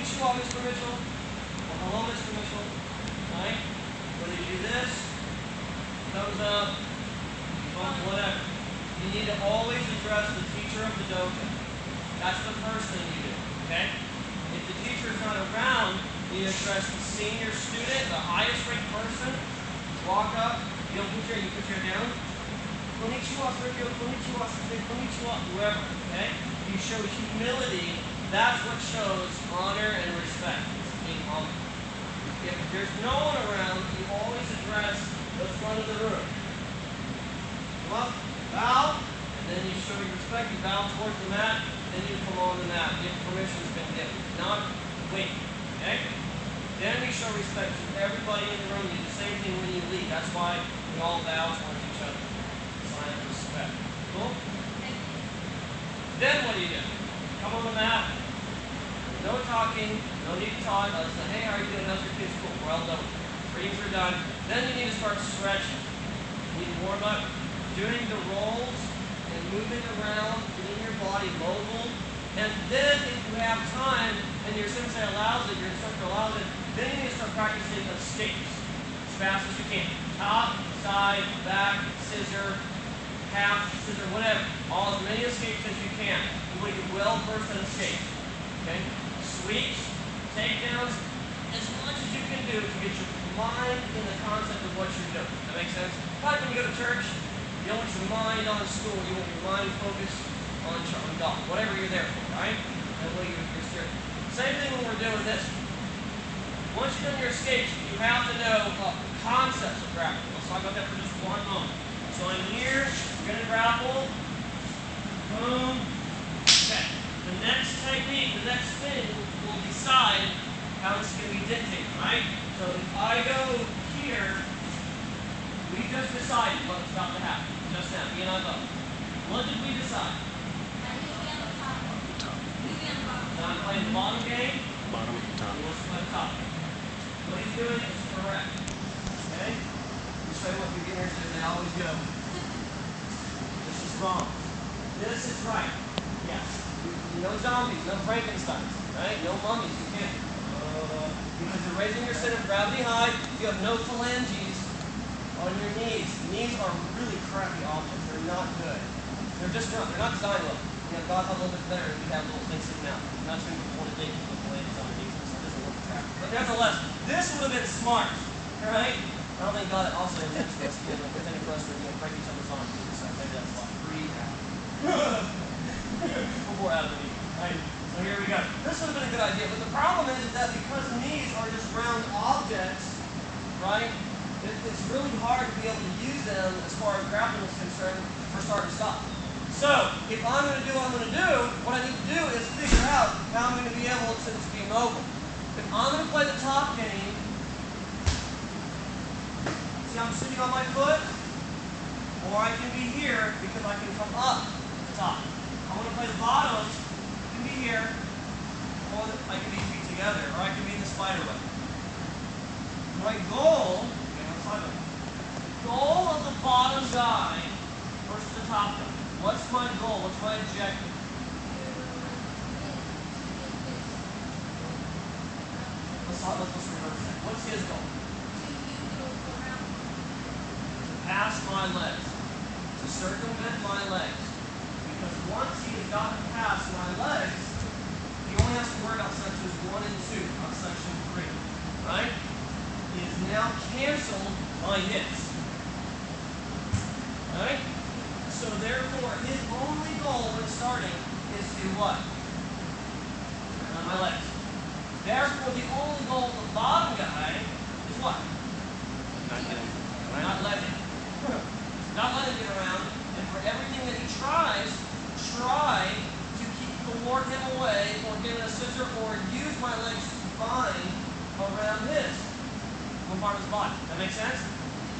Konnichiwa, Mr. Mitchell. Or hello, Mr. Mitchell. Right? Whether you do this, thumbs up, whatever. You need to always address the teacher of the dojo. That's the first thing you do. Okay? If the teacher is not around, you address the senior student, the highest ranked person. Walk up, you put your hand down. Konnichiwa, Sergio, konnichiwa, konnichiwa, whoever. Okay? You show humility. That's what shows honor and respect. It's being humble. If there's no one around, you always address the front of the room. Come up, bow, and then you show your respect. You bow towards the mat, then you come on the mat. If permission's been given. Not wait. Okay? Then we show respect to everybody in the room. You do the same thing when you leave. That's why we all bow towards each other. Sign of respect. Cool? Then what do you do? Come on the mat. No talking. No need to talk. Let's say, hey, how are you doing? How's your kids? Cool. We're all done. Readings are done. Then you need to start stretching. You need to warm up. Doing the rolls and moving around, getting your body mobile. And then if you have time and your sensei allows it, your instructor allows it, then you need to start practicing the skates as fast as you can. Top, side, back, scissor, half, scissor, whatever. All as many escapes as you can. You want to get well versed in skates. Okay? Sweeps, takedowns, as much as you can do to get your mind in the concept of what you're doing. That makes sense? Like when you go to church, you don't want your mind on school, you want your mind focused on God, whatever you're there for, right? That way you're serious. Same thing when we're doing this. Once you've done your escapes, you have to know concepts of grappling. Let's talk about that for just one moment. So I'm here, you're going to grapple. Boom. Okay. The next technique, the next thing will decide how this is going to be dictated, right? So if I go here, we just decided what's about to happen. Just now, me and I both. What did we decide? Now I'm playing the bottom game. Bottom, top. He wants to play the top. What he's doing is correct. Okay? Let me show you what beginners do. They always go. This is wrong. This is right. Yes. No zombies, no Frankensteins, right? No mummies. You can't. Because you're raising your center of gravity high. You have no phalanges on your knees. Knees are really crappy objects. They're not good. They're just not. They're not designed well. You know, God had a little bit better. We have little things sitting out. I'm not saying before the day with the phalanges on the knees. So it doesn't look crap. But nevertheless, this would have been smart, right? I don't think God also intends for us to be any for us to break each other's arms. So maybe that's why. Breathe out. Before out of the knee. Right? So here we go. This would have been a good idea. But the problem is that because knees are just round objects, right? It's really hard to be able to use them as far as grappling is concerned for start and stop. So, if I'm going to do what I'm going to do, what I need to do is figure out how I'm going to be able to be mobile. If I'm going to play the top game, see I'm sitting on my foot, or I can be here because I can come up the top. I want to play the bottom, I can be here, or I can be feet together, or I can be in the spider web. My goal, goal of the bottom guy versus the top guy. What's my goal? What's my objective? Let's reverse that. What's his goal? To pass my legs. To circumvent my legs. Because once he has gotten past my legs, he only has to worry about sections 1 and 2, not section 3. Right? He has now canceled my hits. Right? So therefore, his only goal when starting is to what? Turn on my legs. Therefore, the only goal of the bottom guy is what? Not getting. Not letting him. Not letting him get around. And for everything that he tries, try to ward him away or give it a scissor or use my legs to bind around his. One part of his body. That makes sense?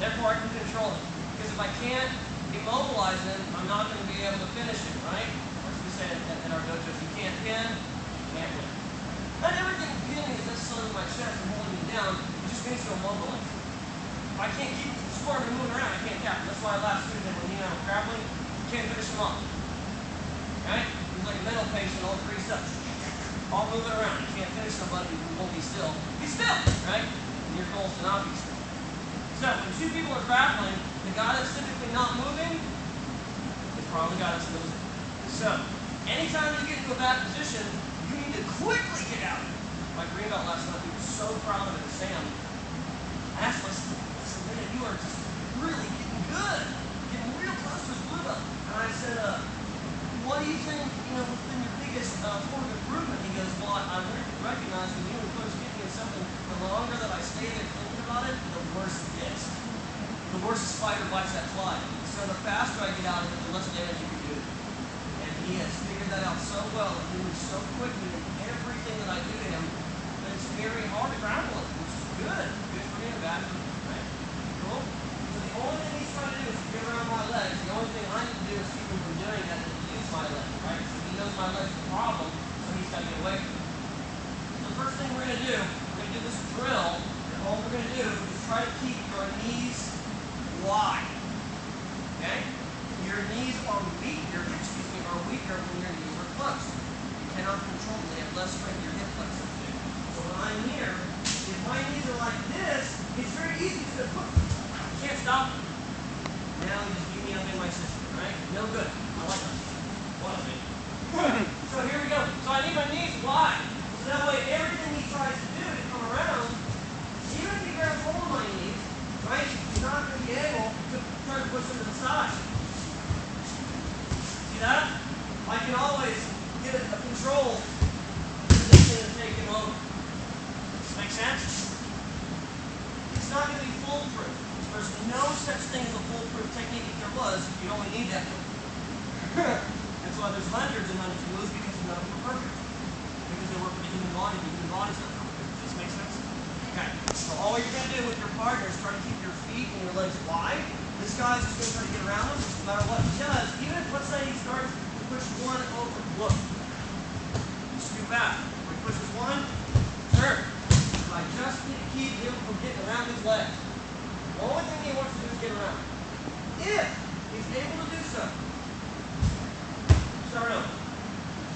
Therefore, I can control him. Because if I can't immobilize him, I'm not going to be able to finish him, right? Or as we say in our dojos, you can't pin, you can't win. Not everything pinning is necessarily my chest and holding me down. It just means to immobilize. If I can't keep squirming and moving around, I can't tap. That's why last Tuesday when he and I were grappling, you can't finish him off. Right? He's like a mental patient all 3 steps. all moving around. You can't finish somebody who won't be still. Be still, right? And your goal is to not be still. So when two people are grappling, the guy that's typically not moving is probably the guy that's losing. So anytime you get into a bad position, you need to quickly get out of it. My green belt last night, he was so proud of it, Sam. I asked myself, man, you are just really getting good. Getting real close to his blue belt. And I said, what do you think, has been your biggest form of improvement? He goes, well, I recognize when you and Coach get me in something, the longer that I stay there thinking about it, the worse it gets. The worse the spider bites that fly. So the faster I get out of it, the less damage you can do. And he has figured that out so well, and he moves so quickly in everything that I do to him, that it's very hard to grapple him, which is good. Good for me and bad for me, right? Cool? So the only thing he's trying to do is get around my legs. The only thing I need to do is keep him from doing that is use my legs, right? So he knows my legs are the problem, so he's got to get away from it. The first thing we're going to do, this drill, and all we're going to do is try to keep your knees wide. Okay? Your knees are weak, your hips, are weaker when your knees are closed. You cannot control them. They have less strength in your hip flexors do. So when I'm here, if my knees are like this, it's very easy to put. You can't stop me. Now you just beat me up in my system, right? No good. I like that. One of it. So here we go. So I need my knees wide. So that way everything he tries to do to come around, even if he grabs hold of my knees, right, he's not going to be able to try to push them to the side. See that? I can always get a control position and take him over. Make sense? It's not going to be foolproof. There's no such thing as a foolproof technique. If there was, you'd only need that. That's why there's hundreds and hundreds of moves, because none of them are perfect. Because they work with the human body, the human body's not perfect. Does this make sense? Okay. So all you're going to do with your partner is try to keep your feet and your legs wide. This guy's just going to try to get around him, no matter what he does. Even if, let's say, he starts to push one over. Look. You scoot back. Where he pushes one, turn. So I just need to keep him from getting around his legs. The only thing he wants to do is get around. If he's able to do so, start over.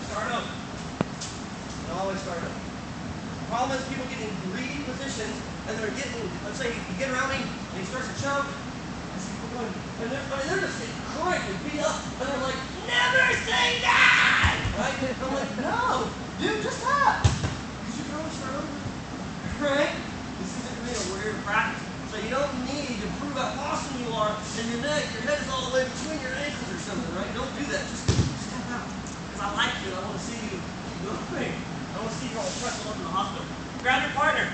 Start over. And always start over. The problem is people get in greedy positions, and they're getting, let's say you get around him, and he starts to choke, and they're just getting cranked and beat up, and they're like, never say that! Right? And I'm like, no, dude, just tap. Because you can always start over. Right? This isn't real, we're here to practice. So you don't need to prove how awesome you are, and your head is all the way between your ankles or something, right? Don't do that. Just step out. Because I like you, and I want to see you keep going. I want to see you all pressed up in the hospital. Grab your partner.